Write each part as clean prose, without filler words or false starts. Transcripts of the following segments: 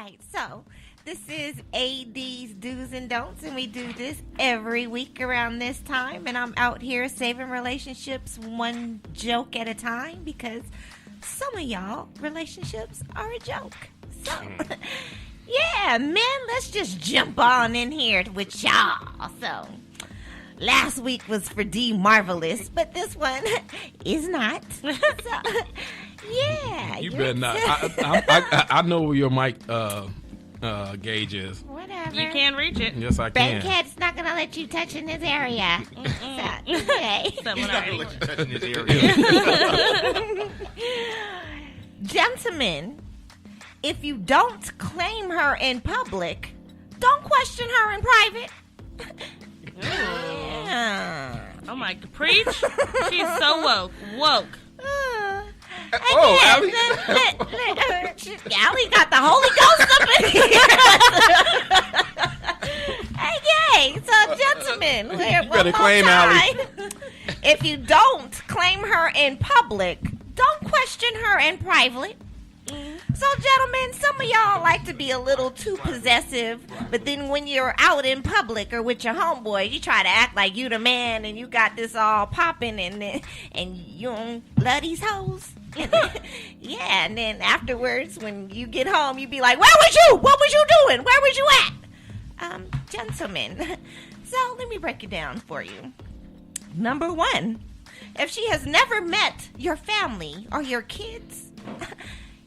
right, so this is Adee's Do's and Don'ts, and we do this every week around this time. And I'm out here saving relationships one joke at a time because some of y'all relationships are a joke. So, yeah, men, let's just jump on in here with y'all. So, last week was for D Marvelous, but this one is not. So, yeah. You better not. I know where your mic gauge is. Whatever. You can reach it. Yes, I can. Bankhead's not going to let you touch in this area. So, okay. Someone already. Let you touch in this area. Gentlemen, if you don't claim her in public, don't question her in private. Yeah. Oh my, preach. She's so woke. Oh, Allie. Allie got the Holy Ghost up in here. Okay, so gentlemen, You better claim Allie. If you don't claim her in public, don't question her in private. So, gentlemen, some of y'all like to be a little too possessive, but then when you're out in public or with your homeboy, you try to act like you the man and you got this all popping and you don't love these hoes. Yeah, and then afterwards, when you get home, you be like, where was you? What was you doing? Where was you at? Gentlemen, so let me break it down for you. Number one, if she has never met your family or your kids,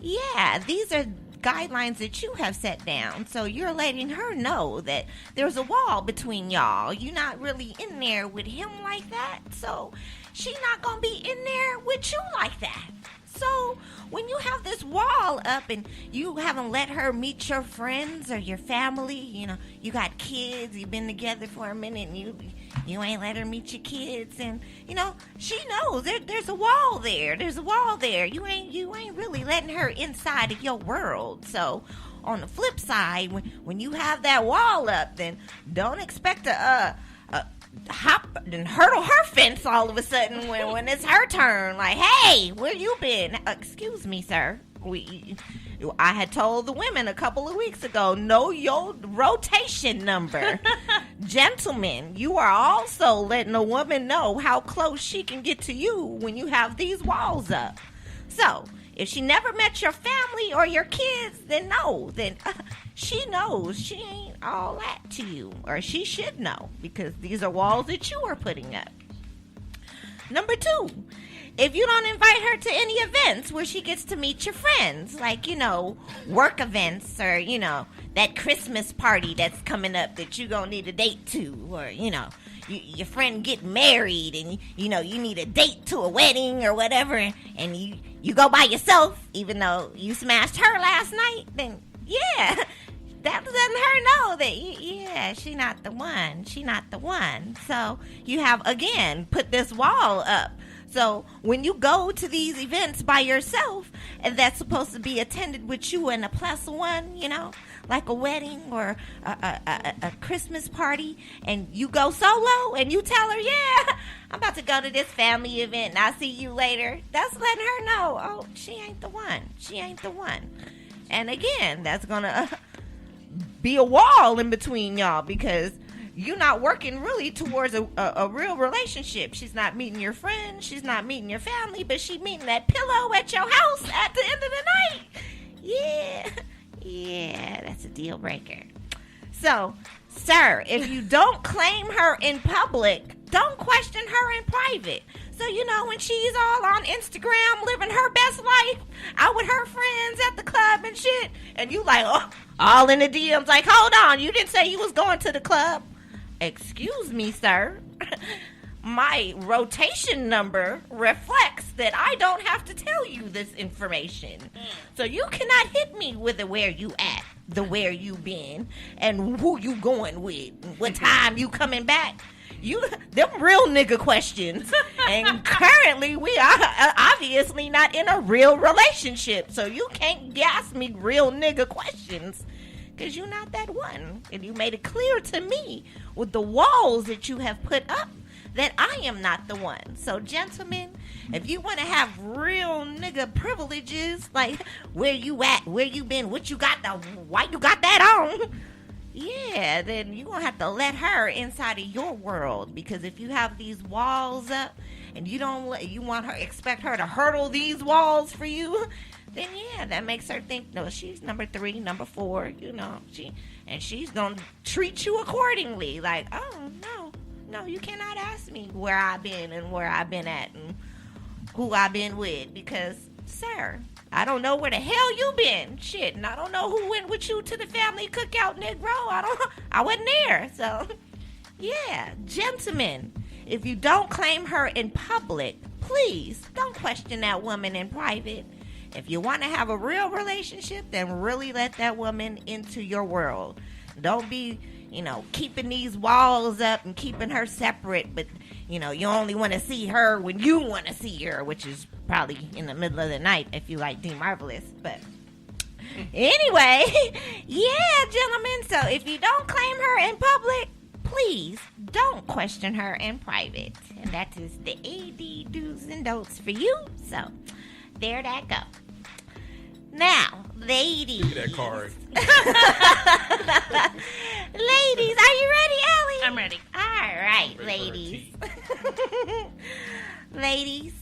yeah, these are guidelines that you have set down. So you're letting her know that there's a wall between y'all. You're not really in there with him like that. So she's not going to be in there with you like that. So when you have this wall up and you haven't let her meet your friends or your family, you know, you got kids, you've been together for a minute and you ain't let her meet your kids, and you know she knows there's a wall there. There's a wall there. You ain't really letting her inside of your world. So on the flip side, when you have that wall up, then don't expect to hop and hurdle her fence all of a sudden when it's her turn. Like, hey, where you been? Excuse me, sir. I had told the women a couple of weeks ago, know your rotation number. Gentlemen, you are also letting a woman know how close she can get to you when you have these walls up. So, if she never met your family or your kids, then no, then she knows she ain't all that to you, or she should know, because these are walls that you are putting up. Number two, if you don't invite her to any events where she gets to meet your friends, like, you know, work events or, you know, that Christmas party that's coming up that you're going to need a date to, or, you know, your friend get married and, you know, you need a date to a wedding or whatever, and you go by yourself, even though you smashed her last night, then, yeah, that letting her know that, yeah, she not the one. She not the one. So you have, again, put this wall up. So when you go to these events by yourself, and that's supposed to be attended with you and a plus one, you know, like a wedding or a Christmas party, and you go solo and you tell her, yeah, I'm about to go to this family event and I'll see you later. That's letting her know, oh, she ain't the one. She ain't the one. And again, that's going to be a wall in between y'all, because you're not working really towards a real relationship. She's not meeting your friends. She's not meeting your family, but she's meeting that pillow at your house at the end of the night. Yeah, that's a deal breaker. So, sir, if you don't claim her in public, don't question her in private. So, you know, when she's all on Instagram living her best life, out with her friends at the club and shit, and you like, oh, all in the DMs, like, hold on, you didn't say you was going to the club. Excuse me, sir. My rotation number reflects that I don't have to tell you this information. So you cannot hit me with the where you at, the where you been, and who you going with, what time you coming back. Them real nigga questions. And currently we are obviously not in a real relationship. So you can't ask me real nigga questions, because you're not that one. And you made it clear to me with the walls that you have put up that I am not the one. So, gentlemen, if you want to have real nigga privileges, like where you at, where you been, what you got, why you got that on, yeah, then you gonna have to let her inside of your world. Because if you have these walls up and expect her to hurdle these walls for you, then yeah, that makes her think, no, she's number 3, number 4, she's gonna treat you accordingly. Like, oh no, you cannot ask me where I've been and where I've been at and who I've been with, because, sir, I don't know where the hell you been. Shit, and I don't know who went with you to the family cookout, Negro. I wasn't there. So, yeah, gentlemen, if you don't claim her in public, please don't question that woman in private. If you want to have a real relationship, then really let that woman into your world. Don't be, keeping these walls up and keeping her separate, but, you only want to see her when you want to see her, which is probably in the middle of the night if you like Dee Marvelous. But anyway, yeah, gentlemen, so if you don't claim her in public, please don't question her in private. And that is the AD do's and don'ts for you. So there that go. Now, ladies. Look at that card. Ladies, are you ready, Allie? I'm ready. All right, ladies. Ladies,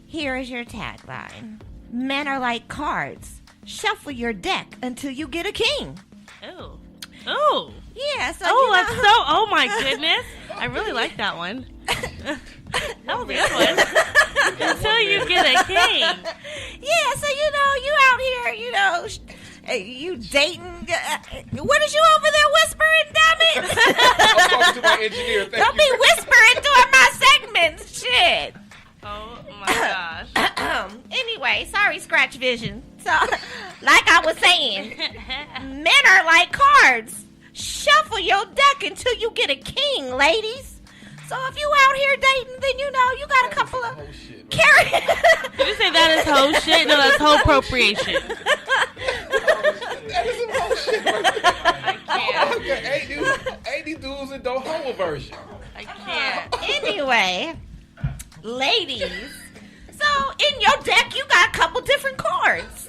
here is your tagline. Men are like cards. Shuffle your deck until you get a king. Oh. Oh. Yeah, so that's so, oh my goodness. I really like that one. That was a good one. Until you get a king. Yeah, so you out here, you dating. What is you over there whispering, damn it? I'm talking to my engineer. Don't be whispering during my segments. Shit. Oh my gosh. Anyway, sorry, Scratch Vision. So, like I was saying, men are like cards. Shuffle your deck until you get a king, ladies. So if you out here dating, then you got a couple of carry. Did you say that is whole shit? No, that's whole appropriation. That is some whole shit right there. I can't. 80 dudes and don't homo version. I can't. Anyway, ladies, so in your deck you got a couple different cards.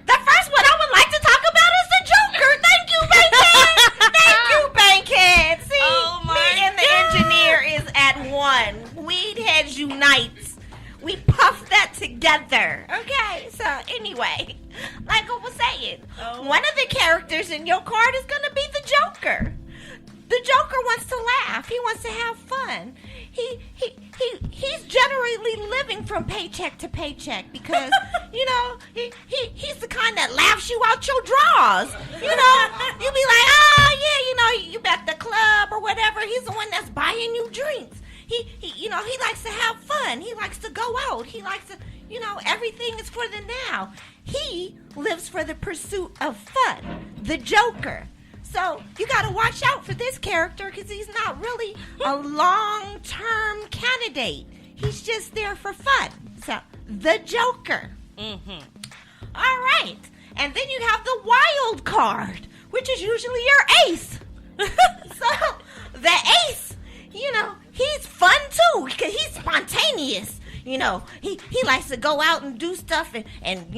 The first one I would like to talk about is the Joker. Thank you, Bankhead. Thank you, Bankhead. See, me and the engineer is at one. Weed heads unite. We puff that together. Okay, so anyway, like I was saying, one of the characters in your card is going to be the Joker. The Joker wants to laugh. He wants to have fun. He's generally living from paycheck to paycheck because, he's the kind that laughs you out your drawers. You'll be like, you at the club or whatever. He's the one that's buying you drinks. He likes to have fun. He likes to go out. He likes to, everything is for the now. He lives for the pursuit of fun. The Joker. So you got to watch out for this character because he's not really a long-term candidate. He's just there for fun. So the Joker. Mm-hmm. All right. And then you have the wild card, which is usually your ace. So the ace, he's fun too because he's spontaneous. He likes to go out and do stuff and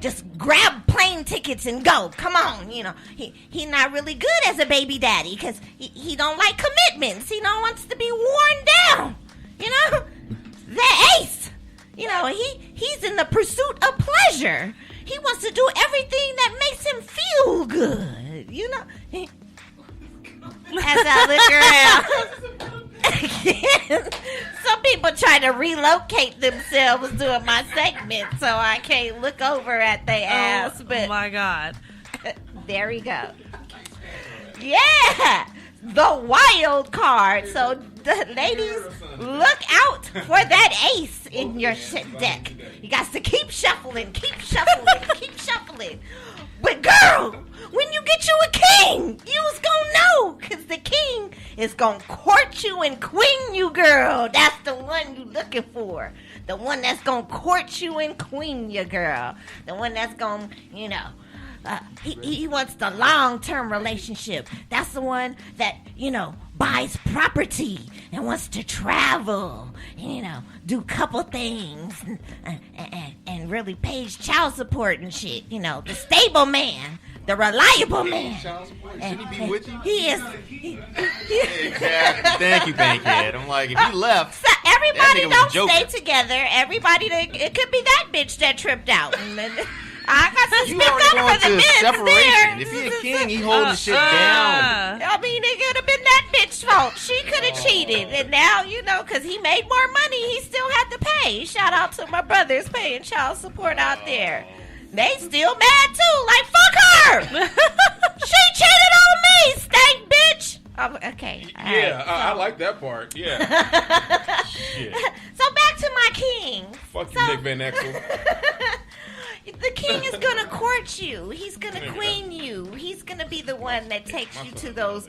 just grab plane tickets and go. Come on, he not really good as a baby daddy because he don't like commitments. He don't wants to be worn down. The ace, he's in the pursuit of pleasure. He wants to do everything that makes him feel good. As I look around. Some people try to relocate themselves during my segment, so I can't look over at their ass. But oh my God. There we go. Yeah, the wild card. So, ladies, look out for that ace in your deck. You got to keep shuffling, keep shuffling. But girl, when you get you a king, you's gonna know, because the king is gonna court you and queen you, girl. That's the one you looking for. The one that's gonna court you and queen you, girl. The one that's gonna, he wants the long-term relationship. That's the one that, buys property and wants to travel and, do couple things and really pays child support and shit. The stable man, the reliable man. Shouldn't he be with you? He is. Exactly. Thank you, Bankhead. I'm like, if he left, So everybody that nigga was a don't joker. stay together. It could be that bitch that tripped out. And then, I got to you speak already up going for the to men separation. there. If he a king, he holding shit down. I mean, it could have been that bitch's fault. She could have cheated. And now, because he made more money, he still had to pay. Shout out to my brothers paying child support out there. They still mad, too. Like, fuck her. She cheated on me, stank bitch. Oh, okay. All Yeah, right. I like that part. Yeah. Shit. So back to my king. Fuck you, Nick Van Exel. The king is gonna court you. He's gonna queen you. He's gonna be the one that takes you to those,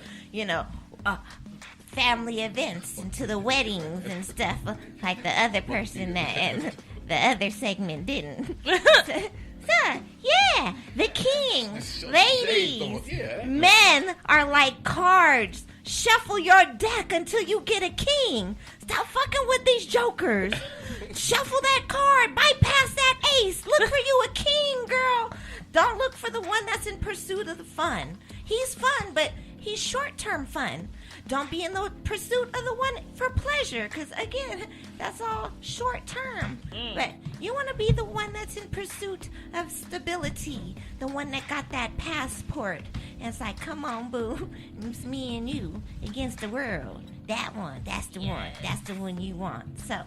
family events and to the weddings and stuff, like the other person that and the other segment didn't. So, yeah, the king, ladies, Yeah. men are like cards. Shuffle your deck until you get a king. Stop fucking with these jokers. Shuffle that card. Bypass that ace. Look for you a king, girl. Don't look for the one that's in pursuit of the fun. He's fun, but he's short-term fun. Don't be in the pursuit of the one for pleasure, because, again, that's all short-term. But you want to be the one that's in pursuit of stability, the one that got that passport. And it's like, come on, boo. It's me and you against the world. That one, that's the one. That's the one you want. So,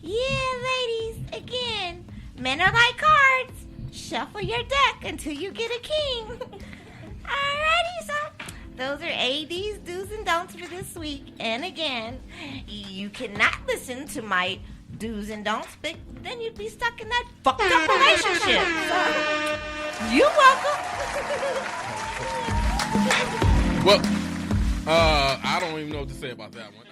yeah, ladies, again, men are like cards. Shuffle your deck until you get a king. Alrighty, so those are Adee's do's and don'ts for this week. And again, you cannot listen to my do's and don'ts, but then you'd be stuck in that fucked up relationship. So, you're welcome. Well, I don't even know what to say about that one.